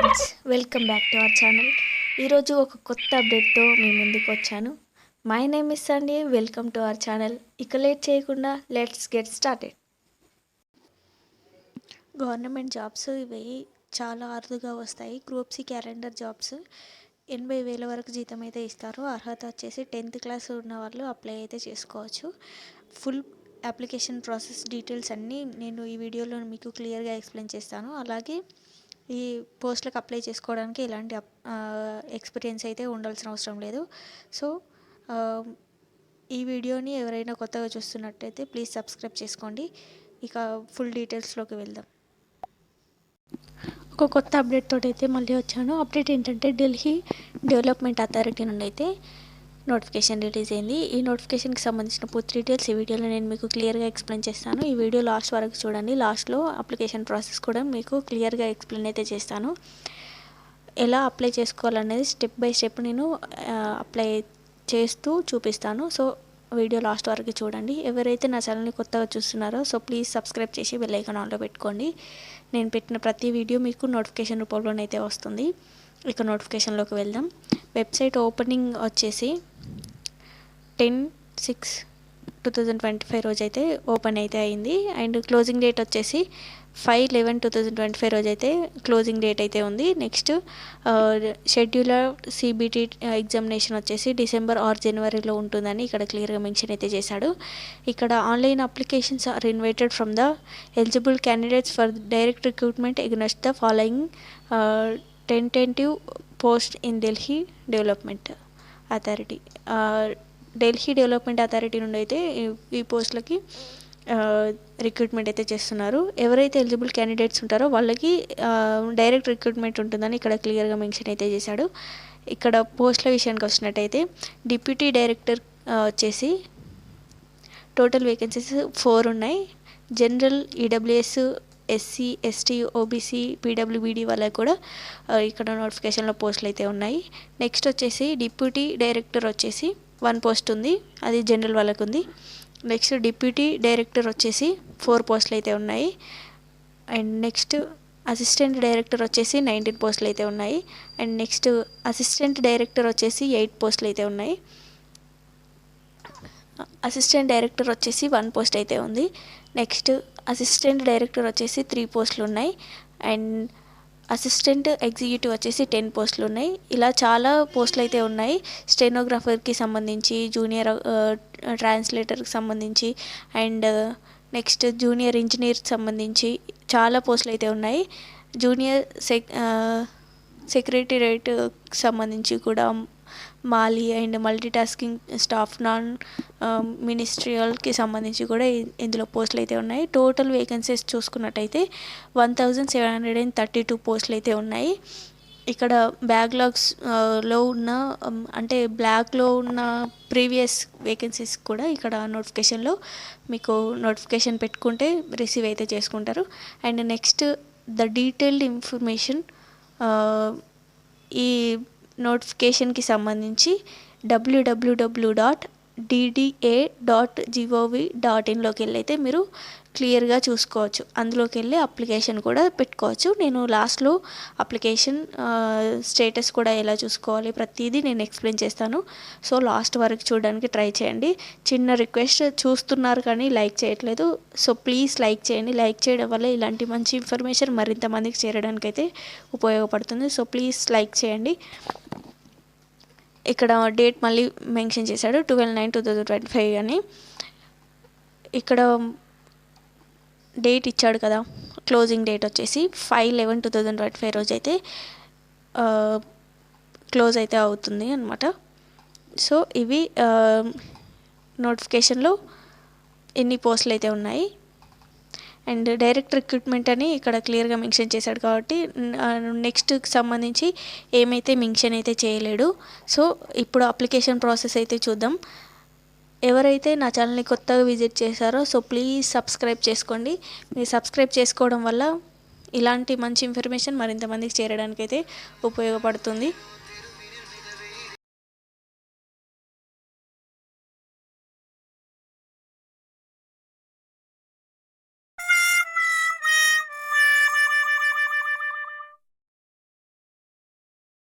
Friends, welcome back to our channel. ఈరోజు ఒక కొత్త అప్డేట్తో మీ ముందుకు వచ్చాను. My name is Sunday. Welcome to our channel. ఇక లేట్ చేయకుండా let's get started. Government jobs ఇవి చాలా అరుదుగా వస్తాయి. గ్రూప్ సి క్యాలెండర్ జాబ్స్ 80,000 వరకు జీతం అయితే ఇస్తారు. అర్హత వచ్చేసి 10th క్లాస్ ఉన్న వాళ్ళు అప్లై అయితే చేసుకోవచ్చు. ఫుల్ అప్లికేషన్ ప్రాసెస్ డీటెయిల్స్ అన్నీ నేను ఈ వీడియోలో మీకు క్లియర్గా ఎక్స్ప్లెయిన్ చేస్తాను. అలాగే ఈ పోస్టులకు అప్లై చేసుకోవడానికి ఎలాంటి ఎక్స్పీరియన్స్ అయితే ఉండాల్సిన అవసరం లేదు. సో ఈ వీడియోని ఎవరైనా కొత్తగా చూస్తున్నట్టయితే ప్లీజ్ సబ్స్క్రైబ్ చేసుకోండి. ఇక ఫుల్ డీటెయిల్స్లోకి వెళ్దాం. ఒక కొత్త అప్డేట్ తోటి అయితే మళ్ళీ వచ్చాను. అప్డేట్ ఏంటంటే ఢిల్లీ డెవలప్మెంట్ అథారిటీ నుండి అయితే నోటిఫికేషన్ రిలీజ్ అయింది. ఈ నోటిఫికేషన్కి సంబంధించిన పూర్తి డీటెయిల్స్ ఈ వీడియోలో నేను మీకు క్లియర్గా ఎక్స్ప్లెయిన్ చేస్తాను. ఈ వీడియో లాస్ట్ వరకు చూడండి. లాస్ట్లో అప్లికేషన్ ప్రాసెస్ కూడా మీకు క్లియర్గా ఎక్స్ప్లెయిన్ అయితే చేస్తాను. ఎలా అప్లై చేసుకోవాలనేది స్టెప్ బై స్టెప్ నేను అప్లై చేస్తూ చూపిస్తాను. సో వీడియో లాస్ట్ వరకు చూడండి. ఎవరైతే నా ఛానల్ని కొత్తగా చూస్తున్నారో సో ప్లీజ్ సబ్స్క్రైబ్ చేసి బెల్ ఐకాన్ ఆన్లో పెట్టుకోండి. నేను పెట్టిన ప్రతి వీడియో మీకు నోటిఫికేషన్ రూపంలోనైతే వస్తుంది. ఇక నోటిఫికేషన్లోకి వెళ్దాం. వెబ్సైట్ ఓపెనింగ్ వచ్చేసి 10/6/2025 రోజు అయితే ఓపెన్ అయితే అయింది. అండ్ క్లోజింగ్ డేట్ వచ్చేసి 5/11/2025 రోజు అయితే క్లోజింగ్ డేట్ అయితే ఉంది. నెక్స్ట్ షెడ్యూలర్ సిబిటి ఎగ్జామినేషన్ వచ్చేసి డిసెంబర్ ఆర్ జనవరిలో ఉంటుందని ఇక్కడ క్లియర్గా మెన్షన్ అయితే చేశాడు. ఇక్కడ online applications are invited from the eligible candidates for direct recruitment against the following tentative post in Delhi Development Authority. Delhi Development Authority నుండి అయితే ఈ పోస్టులకి రిక్రూట్మెంట్ అయితే చేస్తున్నారు. ఎవరైతే ఎలిజిబుల్ క్యాండిడేట్స్ ఉంటారో వాళ్ళకి డైరెక్ట్ రిక్రూట్మెంట్ ఉంటుందని ఇక్కడ క్లియర్గా మెన్షన్ అయితే చేశాడు. ఇక్కడ పోస్టుల విషయానికి వచ్చినట్టయితే డిప్యూటీ డైరెక్టర్ వచ్చేసి టోటల్ వేకెన్సీస్ 4 ఉన్నాయి. General, EWS, SC, ST, OBC, పీడబ్ల్యూబీడీ వాళ్ళకి కూడా ఇక్కడ నోటిఫికేషన్లో పోస్టులు అయితే ఉన్నాయి. నెక్స్ట్ వచ్చేసి డిప్యూటీ డైరెక్టర్ వచ్చేసి 1 పోస్ట్ ఉంది, అది జనరల్ వాళ్ళకు ఉంది. నెక్స్ట్ డిప్యూటీ డైరెక్టర్ వచ్చేసి 4 పోస్టులు అయితే ఉన్నాయి. అండ్ నెక్స్ట్ అసిస్టెంట్ డైరెక్టర్ వచ్చేసి 19 పోస్టులు అయితే ఉన్నాయి. అండ్ నెక్స్ట్ అసిస్టెంట్ డైరెక్టర్ వచ్చేసి 8 పోస్టులు అయితే ఉన్నాయి. అసిస్టెంట్ డైరెక్టర్ వచ్చేసి 1 పోస్ట్ అయితే ఉంది. నెక్స్ట్ అసిస్టెంట్ డైరెక్టర్ వచ్చేసి 3 పోస్టులు ఉన్నాయి. అండ్ అసిస్టెంట్ ఎగ్జిక్యూటివ్ వచ్చేసి 10 పోస్టులు ఉన్నాయి. ఇలా చాలా పోస్టులు అయితే ఉన్నాయి. స్టెనోగ్రాఫర్కి సంబంధించి, జూనియర్ ట్రాన్స్లేటర్కి సంబంధించి, అండ్ నెక్స్ట్ జూనియర్ ఇంజనీర్కి సంబంధించి చాలా పోస్టులు అయితే ఉన్నాయి. జూనియర్ సెక్రటేరియట్కి సంబంధించి కూడా మాలీ అండ్ మల్టీటాస్కింగ్ స్టాఫ్, నాన్ మినిస్ట్రియల్కి సంబంధించి కూడా ఇందులో పోస్టులు అయితే ఉన్నాయి. టోటల్ వేకెన్సీస్ చూసుకున్నట్టయితే 1,732 పోస్టులు అయితే ఉన్నాయి. ఇక్కడ బ్యాక్లాగ్స్లో ఉన్న అంటే బ్లాక్లో ఉన్న ప్రీవియస్ వేకెన్సీస్ కూడా ఇక్కడ నోటిఫికేషన్లో మీకు నోటిఫికేషన్ పెట్టుకుంటే రిసీవ్ అయితే చేసుకుంటారు. And next the detailed information ఈ నోటిఫికేషన్కి సంబంధించి www.dda.gov.in వెళ్ళి అయితే మీరు క్లియర్గా చూసుకోవచ్చు. అందులోకి వెళ్ళి అప్లికేషన్ కూడా పెట్టుకోవచ్చు. నేను లాస్ట్లో అప్లికేషన్ స్టేటస్ కూడా ఎలా చూసుకోవాలి ప్రతిదీ నేను ఎక్స్ప్లెయిన్ చేస్తాను. సో లాస్ట్ వరకు చూడడానికి ట్రై చేయండి. చిన్న రిక్వెస్ట్, చూస్తున్నారు కానీ లైక్ చేయట్లేదు. సో ప్లీజ్ లైక్ చేయండి. లైక్ చేయడం వల్ల ఇలాంటి మంచి ఇన్ఫర్మేషన్ మరింత మందికి చేరడానికి అయితే ఉపయోగపడుతుంది. సో ప్లీజ్ లైక్ చేయండి. ఇక్కడ డేట్ మళ్ళీ మెన్షన్ చేశాడు 12/9/2025 అని. ఇక్కడ డేట్ ఇచ్చాడు కదా, క్లోజింగ్ డేట్ వచ్చేసి 5/11/2025 రోజు అయితే క్లోజ్ అయితే అవుతుంది అన్నమాట. సో ఇవి నోటిఫికేషన్లో ఎన్ని పోస్టులు అయితే ఉన్నాయి. అండ్ డైరెక్ట్ రిక్రూట్మెంట్ అని ఇక్కడ క్లియర్గా మెన్షన్ చేశాడు కాబట్టి నెక్స్ట్కి సంబంధించి ఏమైతే మెన్షన్ అయితే చేయలేడు. సో ఇప్పుడు అప్లికేషన్ ప్రాసెస్ అయితే చూద్దాం. ఎవరైతే నా ఛానల్ని కొత్తగా విజిట్ చేశారో సో ప్లీజ్ సబ్స్క్రైబ్ చేసుకోండి. మీరు సబ్స్క్రైబ్ చేసుకోవడం వల్ల ఇలాంటి మంచి ఇన్ఫర్మేషన్ మరింత మందికి చేరడానికి అయితే ఉపయోగపడుతుంది.